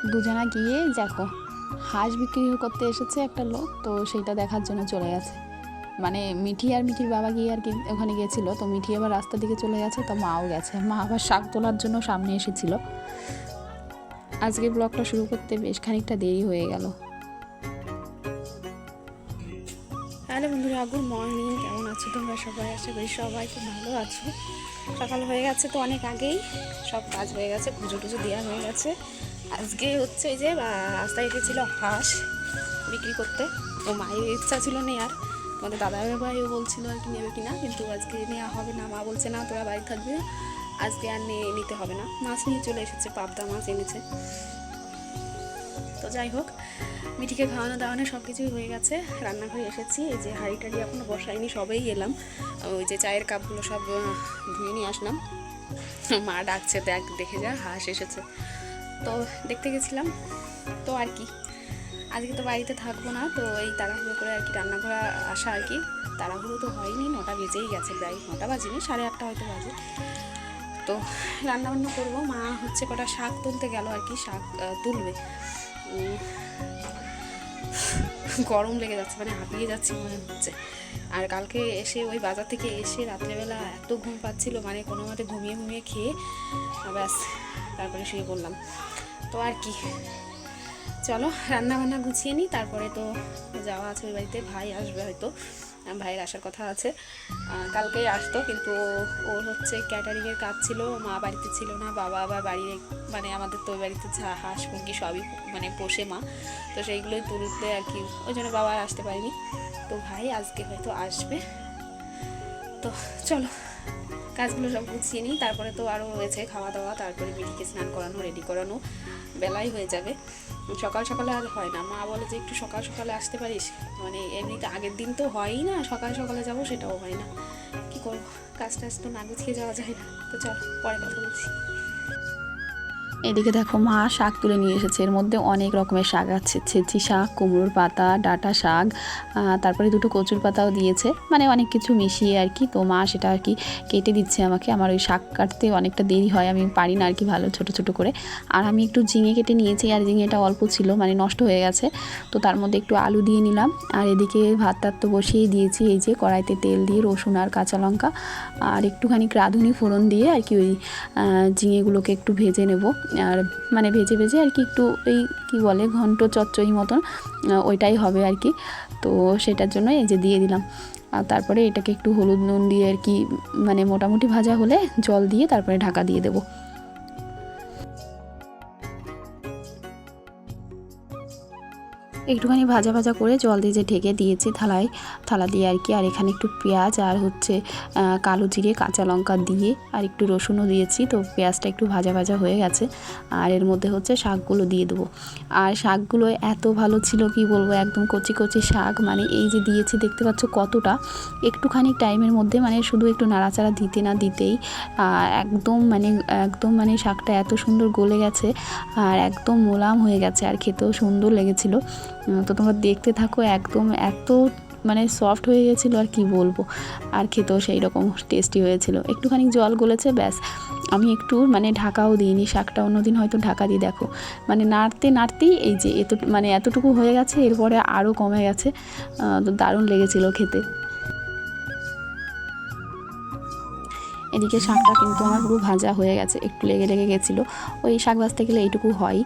দুজনা গিয়ে দেখো হাঁস বিক্রি করতে এসেছে একটা লোক, তো সেইটা দেখার জন্য চলে গেছে। মানে মিঠি আর মিঠির বাবা গিয়ে আর কি ওখানে গিয়েছিল, তো মিঠি আবার রাস্তার দিকে চলে গেছে, তো মাও গেছে। মা আবার শাক তোলার জন্য সামনে এসেছিল। আজকে ব্লগটা শুরু করতে বেশ খানিকটা দেরি হয়ে গেল। হ্যালো বন্ধুরা, গুড মর্নিং। কেমন আছো তোমরা সবাই? আশা করি সবাই খুব ভালো আছো। সকাল হয়ে গেছে তো অনেক আগেই, সব কাজ হয়ে গেছে, পুজো টুজো দেওয়া হয়ে গেছে। আজকে হচ্ছে যে রাস্তায় এসেছিল হাঁস বিক্রি করতে, তো মায়ের ইচ্ছা ছিল নেওয়ার। তোমাদের দাদাভাইও বলছিল আর কি নেবে কিনা, কিন্তু আজকে নেওয়া হবে না। মা বলছে না, তোরা বাড়ি থাকবে, আজকে আর নিতে হবে না। মাছ নিয়ে চলে এসেছে, পাবদা মাছ এনেছে। তো যাই হোক, মিঠিকে খাওয়ানো দাওয়ানো সব কিছুই হয়ে গেছে। রান্নাঘরে এসেছি, এই যে হাঁড়ি টাড়ি এখনও বসাইনি, সবেই এলাম। ওই যে চায়ের কাপগুলো সব ধুয়ে নিয়ে আসলাম। মা ডাকছে, দেখে যা হাঁস এসেছে। তো দেখতে গেছিলাম। তো আর কি, আজকে তো বাড়িতে থাকবো না, তো এই তাড়াহুড়ো করে আর কি রান্নাঘরে আসা আর কি। তাড়াহুড়ো তো হয়নি, 9টা বেজেই গেছে, প্রায় 9টা বাজেনি, 8:30 হয়তো বাজে। তো রান্নাবান্না করবো। মা হচ্ছে কটা শাক তুলতে গেল আর কি, শাক তুলবে। গরম লেগে যাচ্ছে, মানে হাঁপিয়ে যাচ্ছে মনে হচ্ছে। আর কালকে এসে ওই বাজার থেকে এসে রাত্রেবেলা এত ঘুম পাচ্ছিল, মানে কোনো মতে ঘুমিয়ে ঘুমিয়ে খেয়ে ব্যাস তারপরে শুয়ে পড়লাম। তো আর কি, চলো রান্না বান্না গুছিয়ে নিই, তারপরে তো যাওয়া আছে ওই বাড়িতে। ভাই আসবে হয়তো, ভাইয়ের আসার কথা আছে। কালকেই আসতো, কিন্তু ওর হচ্ছে ক্যাটারিংয়ের কাজ ছিল, মা বাড়িতে ছিল না। বাবা আবার বাড়ির মানে আমাদের তো ওই বাড়িতে হাঁস মুরগি সবই মানে পোষে মা, তো সেইগুলোই তুলতে আর কি, ওই জন্য বাবা আর আসতে পারিনি। তো ভাই আজকে হয়তো আসবে। তো চলো কাজগুলো সব গুছিয়ে নিই, তারপরে তো আরও রয়েছে খাওয়া দাওয়া, তারপরে মিঠিকে স্নান করানো, রেডি করানো, বেলাই হয়ে যাবে। সকাল সকালে আর হয় না। মা বলে যে একটু সকাল সকালে আসতে পারিস, মানে এমনিতে আগের দিন তো হয়ই না, সকাল সকালে যাবো সেটাও হয় না। কী করবো, কাজ টাজ তো না গুছিয়ে যাওয়া যায় না। তো চল পরে কথা বলছি। এদিকে দেখো মা শাক তুলে নিয়ে এসেছে, এর মধ্যে অনেক রকমের শাক আছে, ছেঁচি শাক, কুমড়োর পাতা, ডাঁটা শাক, তারপরে দুটো কচুর পাতাও দিয়েছে, মানে অনেক কিছু মিশিয়ে আর কি। তো মা সেটা আর কি কেটে দিচ্ছে আমাকে। আমার ওই শাক কাটতে অনেকটা দেরি হয়, আমি পারি না আর কি ভালো ছোট ছোট করে। আর আমি একটু ঝিঙে কেটে নিয়েছি, আর ঝিঙেটা অল্প ছিল, মানে নষ্ট হয়ে গেছে, তো তার মধ্যে একটু আলু দিয়ে নিলাম। আর এদিকে ভাত টাত তো বসিয়ে দিয়েছি, এই যে কড়াইতে তেল দিয়ে রসুন আর কাঁচা লঙ্কা আর একটুখানি রাঁধুনি ফোড়ন দিয়ে আর কি ওই ঝিঙেগুলোকে একটু ভেজে নেব। আর মানে ভেজে ভেজে আর কি একটু এই কী বলে ঘন্ট চচ্চড়ি মতন ওইটাই হবে আর কি। তো সেটার জন্য এই যে দিয়ে দিলাম। আর তারপরে এটাকে একটু হলুদ নুন দিয়ে আর কি মানে মোটামুটি ভাজা হলে জল দিয়ে তারপরে ঢাকা দিয়ে দেবো। একটুখানি ভাজা ভাজা করে জল দিয়ে যে ঢেকে দিয়েছি থালা দিয়ে আর কি। আর এখানে একটু পেঁয়াজ আর হচ্ছে কালো জিরে কাঁচা লঙ্কা দিয়ে আর একটু রসুনও দিয়েছি। তো পেঁয়াজটা একটু ভাজা ভাজা হয়ে গেছে, আর এর মধ্যে হচ্ছে শাকগুলো দিয়ে দেবো। আর শাকগুলো এত ভালো ছিল কি বলবো, একদম কচি কচি শাক, মানে এই যে দিয়েছি দেখতে পাচ্ছ কতটা, একটুখানি টাইমের মধ্যে মানে শুধু একটু নাড়াচাড়া দিতে না দিতেই একদম মানে শাকটা এত সুন্দর গলে গেছে আর একদম মোলাম হয়ে গেছে, আর খেতেও সুন্দর লেগেছিলো। তো তোমরা দেখতে থাকো, একদম এত মানে সফট হয়ে গেছিলো আর কি বলবো, আর খেতেও সেই রকম টেস্টি হয়েছিল। একটুখানি জল গলেছে ব্যাস, আমি একটু মানে ঢাকাও দিইনি শাকটা, অন্যদিন হয়তো ঢাকা দিয়ে দেখো মানে নাড়তেই এই যে এতটুকু হয়ে গেছে, এরপরে আরও কমে গেছে। তো দারুণ লেগেছিলো খেতে। এদিকে শাকটা কিন্তু আমার পুরো ভাজা হয়ে গেছে, একটু লেগে গেছিলো, ওই শাক ভাজতে গেলে এইটুকু হয়।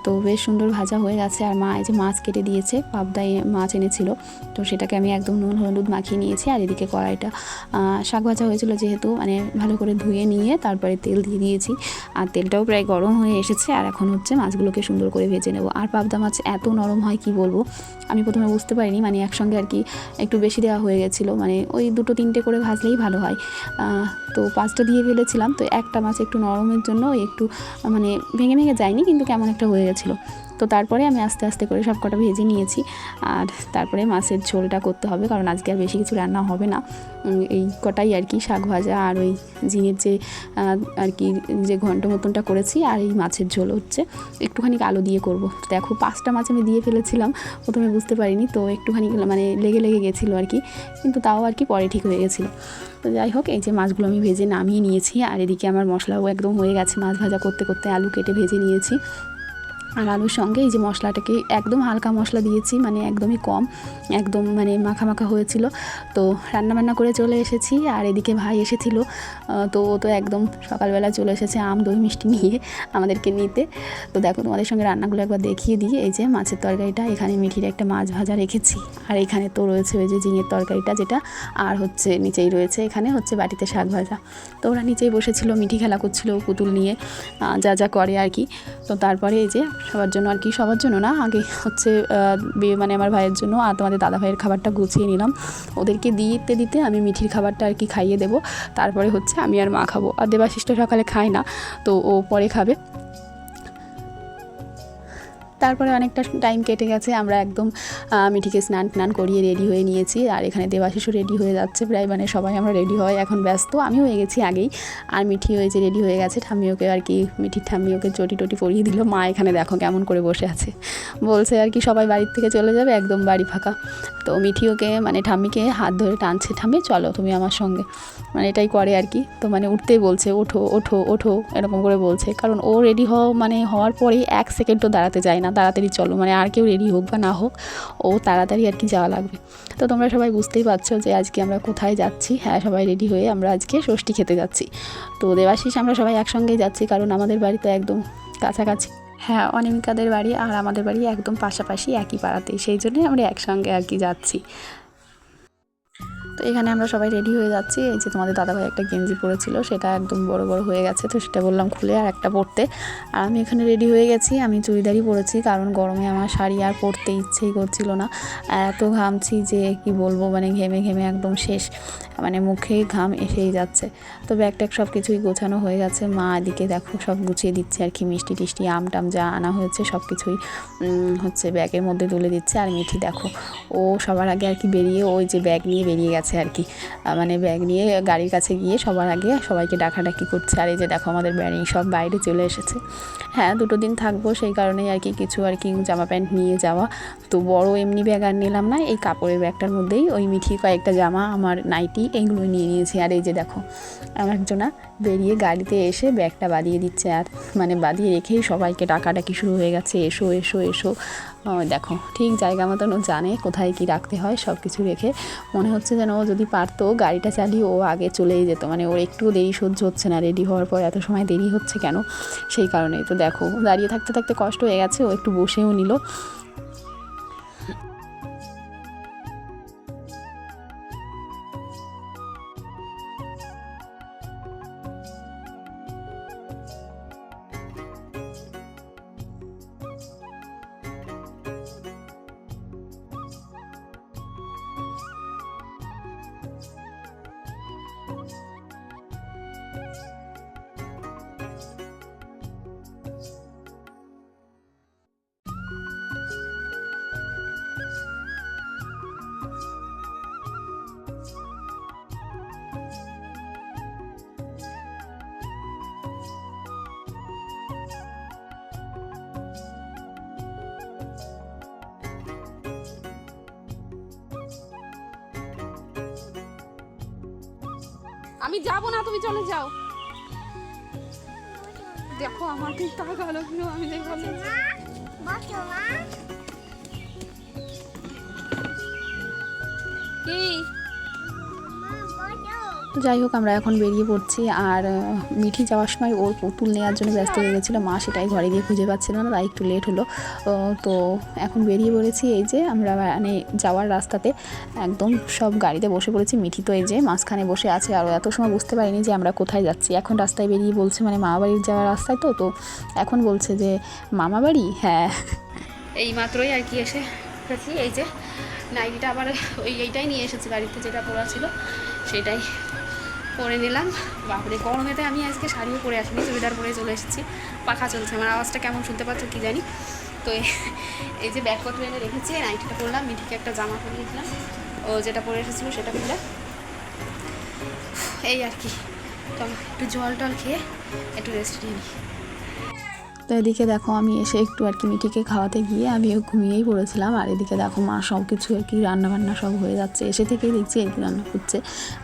তো বেশ সুন্দর ভাজা হয়ে গেছে। আর মা এই যে মাছ কেটে দিয়েছে, পাবদায় মাছ এনেছিল, তো সেটাকে আমি একদম নুন হলুদ মাখিয়ে নিয়েছি। আর এদিকে কড়াইটা শাক ভাজা হয়েছিল যেহেতু, মানে ভালো করে ধুয়ে নিয়ে তারপরে তেল দিয়ে দিয়েছি, আর তেলটাও প্রায় গরম হয়ে এসেছে। আর এখন হচ্ছে মাছগুলোকে সুন্দর করে ভেজে নেব। আর পাবদা মাছ এত নরম হয় কি বলবো, আমি প্রথমে বুঝতে পারিনি, মানে একসঙ্গে আর কি একটু বেশি দেওয়া হয়ে গেছিলো, মানে ওই 2-3টে করে ভাজলেই ভালো হয়। তো 5টা দিয়ে ফেলেছিলাম, তো একটা মাছ একটু নরমের জন্য একটু মানে ভেঙে যায়নি, কিন্তু কেমন একটা হয়ে গেছিলো। তো তারপরে আমি আস্তে আস্তে করে সব কটা ভেজে নিয়েছি। আর তারপরে মাছের ঝোলটা করতে হবে, কারণ আজকে আর বেশি কিছু রান্না হবে না, এই কটাই আর কি, শাক ভাজা আর ওই ঝিঙের যে আর কি যে ঘন্ট মতনটা করেছি, আর এই মাছের ঝোল হচ্ছে একটুখানি আলু দিয়ে করব। দেখো 5টা মাছ আমি দিয়ে ফেলেছিলাম, প্রথমে বুঝতে পারিনি, তো একটুখানি মানে লেগে গেছিলো আর কি, কিন্তু তাও আর কি পরে ঠিক হয়ে গেছিলো। তো যাই হোক, এই যে মাছগুলো আমি ভেজে নামিয়ে নিয়েছি। আর এদিকে আমার মশলাও একদম হয়ে গেছে, মাছ ভাজা করতে করতে আলু কেটে ভেজে নিয়েছি। আর আলুর সঙ্গে এই যে মশলাটাকে একদম হালকা মশলা দিয়েছি, মানে একদমই কম, একদম মানে মাখা মাখা হয়েছিল। তো রান্নাবান্না করে চলে এসেছি। আর এদিকে ভাই এসেছিলো, তো ও তো একদম সকালবেলা চলে এসেছে আম দই মিষ্টি নিয়ে আমাদেরকে নিতে। তো দেখো তোমাদের সঙ্গে রান্নাগুলো একবার দেখিয়ে দিই। এই যে মাছের তরকারিটা, এখানে মিঠির একটা মাছ ভাজা রেখেছি, আর এখানে তো রয়েছে ওই যে ঝিঙের তরকারিটা যেটা, আর হচ্ছে নিচেই রয়েছে এখানে হচ্ছে বাটিতে শাক ভাজা। তো ওরা নিচেই বসেছিল, মিঠি খেলা করছিল পুতুল নিয়ে, যা যা করে আর কি। তো তারপরে এই যে সবার জন্য আর কি, সবার জন্য না, আগে হচ্ছে মানে আমার ভাইয়ের জন্য আর তোমাদের দাদা ভাইয়ের খাবারটা গুছিয়ে নিলাম। ওদেরকে দিতে দিতে আমি মিঠির খাবারটা আর কি খাইয়ে দেবো, তারপরে হচ্ছে আমি আর মা খাবো। আর দেবাশিস তো সকালে খায় না, তো ও পরে খাবে। তারপরে অনেকটা টাইম কেটে গেছে, আমরা একদম মিঠিকে স্নান করিয়ে রেডি হয়ে নিয়েছি। আর এখানে দেবাশিসও রেডি হয়ে যাচ্ছে প্রায়, মানে সবাই আমরা রেডি হয়ে এখন ব্যস্ত, আমি হয়ে গেছি আগেই। আর মিঠি হয়েছে রেডি হয়ে গেছে, ঠাম্মি ওকে আর কি, মিঠির ঠাম্মি ওকে চটি টটি পরিয়ে দিল। মা এখানে দেখো কেমন করে বসে আছে, বলছে আর কি সবাই বাড়ির থেকে চলে যাবে, একদম বাড়ি ফাঁকা। তো মিঠি ওকে মানে ঠাম্মিকে হাত ধরে টানছে, ঠাম্মি চলো তুমি আমার সঙ্গে, মানে এটাই করে আর কি। তো মানে উঠতেই বলছে, ওঠো ওঠো ওঠো এরকম করে বলছে, কারণ ও রেডি হওয়ার পরেই 1 সেকেন্ডও দাঁড়াতে যায় না, তাড়াতাড়ি চলো, মানে আর কেউ রেডি হোক বা না হোক ও তাড়াতাড়ি আর কি যাওয়া লাগবে। তো তোমরা সবাই বুঝতেই পারছো যে আজকে আমরা কোথায় যাচ্ছি। হ্যাঁ, সবাই রেডি হয়ে আমরা আজকে ষষ্ঠী খেতে যাচ্ছি। তো দেবাশিস আমরা সবাই একসঙ্গেই যাচ্ছি, কারণ আমাদের বাড়ি তো একদম কাছাকাছি। হ্যাঁ, অনিমিকাদের বাড়ি আর আমাদের বাড়ি একদম পাশাপাশি, একই পাড়াতেই, সেই জন্যই আমরা একসঙ্গে আর কি যাচ্ছি। তো এখানে আমরা সবাই রেডি হয়ে যাচ্ছি। এই যে তোমাদের দাদাভাই একটা গেঞ্জি পরেছিল, সেটা একদম বড় বড় হয়ে গেছে, তো সেটা বললাম খুলে আর একটা পরতে। আর আমি এখানে রেডি হয়ে গেছি, আমি চুড়িদারই পরেছি, কারণ গরমে আমার শাড়ি আর পরতে ইচ্ছেই করছিল না। এত ঘামছি যে কি বলবো, মানে ঘেমে ঘেমে একদম শেষ, মানে মুখে ঘাম এসেই যাচ্ছে। তো ব্যাগ ট্যাগ সব কিছুই গোছানো হয়ে গেছে। মা এদিকে দেখো সব গুছিয়ে দিচ্ছে আর কি, মিষ্টি টিষ্টি আম টাম যা আনা হয়েছে সব কিছুই হচ্ছে ব্যাগের মধ্যে তুলে দিচ্ছে। আর মিঠি দেখো ও সবার আগে আর কি বেরিয়ে, ওই যে ব্যাগ নিয়ে বেরিয়ে গেছে আর কি, মানে ব্যাগ নিয়ে গাড়ির কাছে গিয়ে সবার আগে সবাইকে ডাকাডাকি করছে। আর এই যে দেখো আমাদের ব্যারিং সব বাইরে চলে এসেছে। হ্যাঁ, 2 দিন থাকবো, সেই কারণেই আর কি কিছু আর কি জামা প্যান্ট নিয়ে যাওয়া। তো বড় এমনি ব্যাগ আর নিলাম না, এই কাপড়ের ব্যাগটার মধ্যেই ওই মিঠির কয়েকটা জামা, আমার নাইটি, এইগুলো নিয়ে নিয়েছি। আর এই যে দেখো আমার একজনা বেরিয়ে গাড়িতে এসে ব্যাগটা বাঁধিয়ে দিচ্ছে, আর মানে বাঁধিয়ে রেখেই সবাইকে ডাকাডাকি শুরু হয়ে গেছে, এসো এসো এসো। দেখো ঠিক জায়গা মতন ও জানে কোথায় কি রাখতে হয়, সব কিছু রেখে। মনে হচ্ছে যেন ও যদি পারতো গাড়িটা চালিয়ে ও আগে চলেই যেত, মানে ওর একটু দেরি সহ্য হচ্ছে না, রেডি হওয়ার পর এত সময় দেরি হচ্ছে কেন, সেই কারণেই। তো দেখো দাঁড়িয়ে থাকতে থাকতে কষ্ট হয়ে গেছে, ও একটু বসেও নিল। আমি যাবো না, তুমি চলে যাও। দেখো আমাকে টাকা লাগলো, আমি দেখো কি। তো যাই হোক, আমরা এখন বেরিয়ে পড়ছি। আর মিঠি যাওয়ার সময় ওর পুতুল নেওয়ার জন্য ব্যস্ত হয়ে গেছিলো, মা সেটাই ঘরে গিয়ে খুঁজে পাচ্ছিল না, তাই একটু লেট হলো। তো এখন বেরিয়ে পড়েছি, এই যে আমরা মানে যাওয়ার রাস্তাতে একদম সব গাড়িতে বসে পড়েছি। মিঠি তো এই যে মাঝখানে বসে আছে, আর এত সময় বুঝতে পারিনি যে আমরা কোথায় যাচ্ছি। এখন রাস্তায় বেরিয়ে বলছে, মানে মামা বাড়ির যাওয়ার রাস্তায়, তো এখন বলছে যে মামা বাড়ি। হ্যাঁ, এই মাত্রই আর কি এসে গেছি। এই যে নাইটিটা আবার এইটাই নিয়ে এসেছি বাড়িতে, যেটা পরা ছিল সেটাই পরে নিলাম। বাপরে গরমেতে আমি আজকে শাড়িও পরে আসিনি, চুড়িদার পরে চলে এসেছি। পাখা চলছে, আমার আওয়াজটা কেমন শুনতে পাচ্ছ কি জানি। তো এই যে ব্যাগপত্র এনে রেখেছি, নাইটিটা পরলাম, মিঠিকে একটা জামা পরিয়ে দিলাম, ও যেটা পরে এসেছিলো সেটা পরলাম, এই আর কি। চলো একটু জল টল খেয়ে একটু রেস্ট নিই। তো এদিকে দেখো আমি এসে একটু আর কি মিঠিকে খাওয়াতে গিয়ে আমিও ঘুমিয়েই পড়েছিলাম। আর এদিকে দেখো মা সব কিছু আর কি রান্নাবান্না সব হয়ে যাচ্ছে, এসে থেকেই দেখছি আর কি রান্না করছে,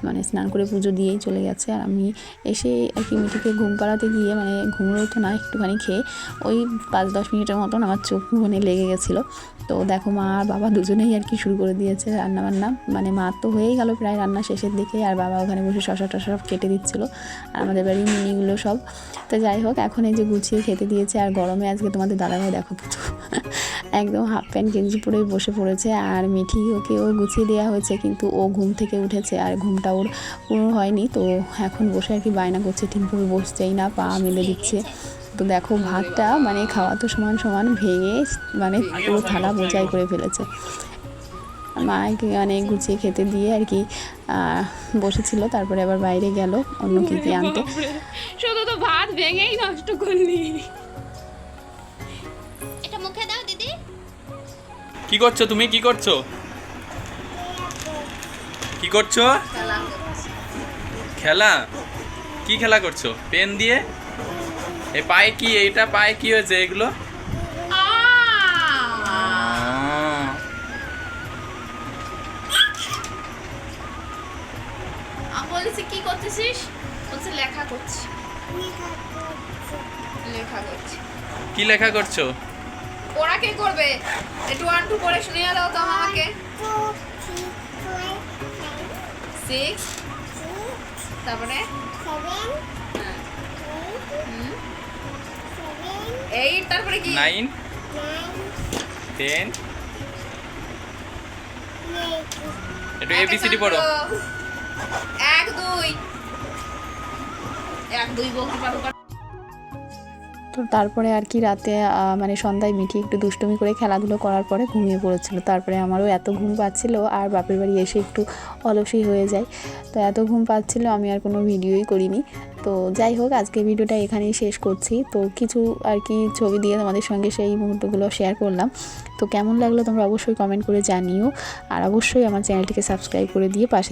মানে স্নান করে পুজো দিয়েই চলে গেছে। আর আমি এসে আর কি মিঠিকে ঘুম পাড়াতে গিয়ে মানে ঘুমোই তো না, একটুখানি খেয়ে ওই 5-10 মিনিটের মতন আমার চোখ মানে লেগে গেছিলো। তো দেখো মা আর বাবা দুজনেই আর কি শুরু করে দিয়েছে রান্নাবান্না, মানে মা তো হয়েই গেল প্রায় রান্না শেষের দিকে, আর বাবা ওখানে বসে শশা টশা সব কেটে দিচ্ছিলো, আর আমাদের বাড়ির মিনিগুলো সব। তো যাই হোক এখন এই যে গুছিয়ে খেতে দিয়েছে। আর গরমে আজকে তোমাদের দাদাভাই দেখো একদম হাফ প্যান্ট গেঞ্জি পরেই বসে পড়েছে। আর মিঠি ওকেও গুছিয়ে দেওয়া হয়েছে, কিন্তু ও ঘুম থেকে উঠেছে আর ঘুমটা ওর পুরো হয়নি, তো এখন বসে আর কি বায়না করছে, ঠিকভাবে বসছেই না, পা মেলে দিচ্ছে। তো দেখো ভাতটা মানে খাওয়া তো সমান সমান ভেঙে মানে পুরো থালা বোঝাই করে ফেলেছে। মাকে মানে গুছিয়ে খেতে দিয়ে আর কি বসেছিল, তারপরে আবার বাইরে গেল অন্য কি কি আনতে। শুধু তো ভাত ভেঙেই নষ্ট করলি। এটা মুখে দাও দিদি। কি করছো তুমি? কি করছো? কি করছো? খেলা? কি খেলা করছো? পেন দিয়ে? এই পায়ে কি, এইটা পায়ে কি হয়েছে এগুলো? বলেছি কি করতেছিস? বলছে লেখা করছি। লেখা করছি। কি লেখা করছো? ওরা কে করবে? একটু 1 2 পড়ে শুনিয়ে দাও তো আমাকে। 6 তারপরে 8 তারপরে কি? 9 10 একটু এবিসিডি পড়ো। 1 2 বলতে পারো। তো তারপরে আর কি রাতে মানে সন্ধ্যায় মিঠি একটু দুষ্টুমি করে খেলাধুলো করার পরে ঘুমিয়ে পড়েছিল। তারপরে আমারও এত ঘুম পাচ্ছিল, আর বাপের বাড়ি এসে একটু অলসই হয়ে যায়, তো এত ঘুম পাচ্ছিল আমি আর কোনো ভিডিওই করিনি। তো যাই হোক আজকে ভিডিওটা এখানেই শেষ করছি। তো কিছু আর কি ছবি দিয়ে তোমাদের সঙ্গে সেই মুহূর্তগুলো শেয়ার করলাম। তো কেমন লাগলো তোমরা অবশ্যই কমেন্ট করে জানিও, আর অবশ্যই আমার চ্যানেলটিকে সাবস্ক্রাইব করে দিয়ে পাশে